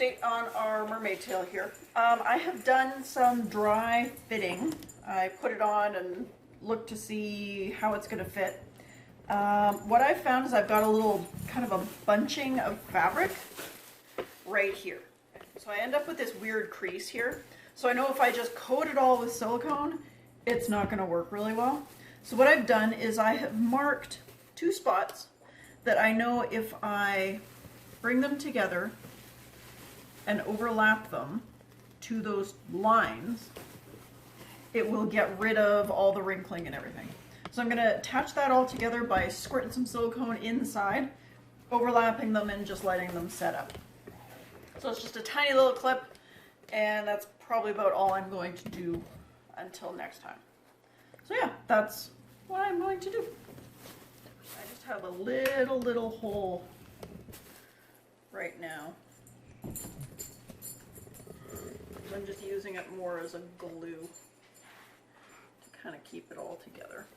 update on our mermaid tail here. I have done some dry fitting. I put it on and looked to see how it's going to fit. What I've found is I've got a little kind of a bunching of fabric right here. So I end up with this weird crease here. So I know if I just coat it all with silicone, it's not going to work really well. So what I've done is I have marked 2 spots that I know if I bring them together and overlap them to those lines, it will get rid of all the wrinkling and everything. So I'm going to attach that all together by squirting some silicone inside, overlapping them and just letting them set up. So it's just a tiny little clip, and that's probably about all I'm going to do until next time. So yeah, that's what I'm going to do. I just have a little hole right now. I'm just using it more as a glue to kind of keep it all together.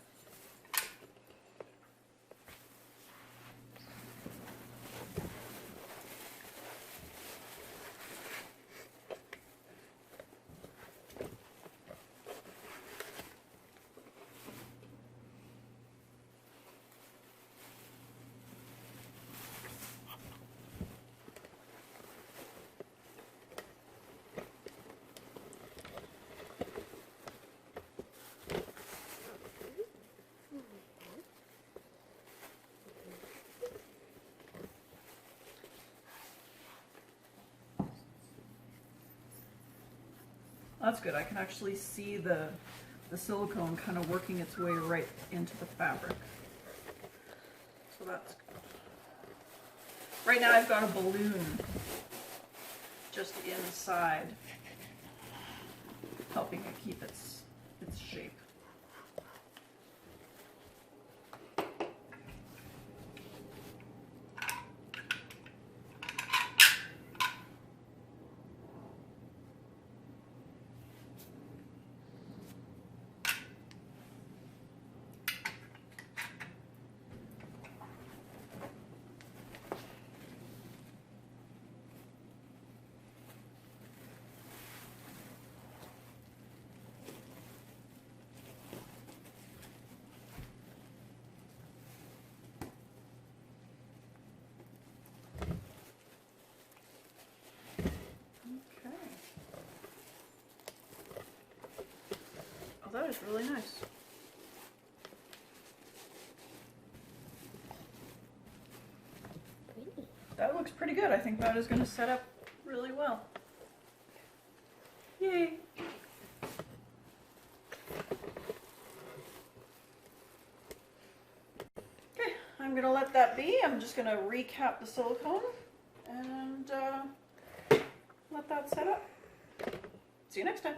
That's good. I can actually see the silicone kind of working its way right into the fabric. So that's good. Right now I've got a balloon just inside, helping it keep its shape. That is really nice. Pretty. That looks pretty good. I think that is going to set up really well. Yay! Okay, I'm going to let that be. I'm just going to recap the silicone and let that set up. See you next time.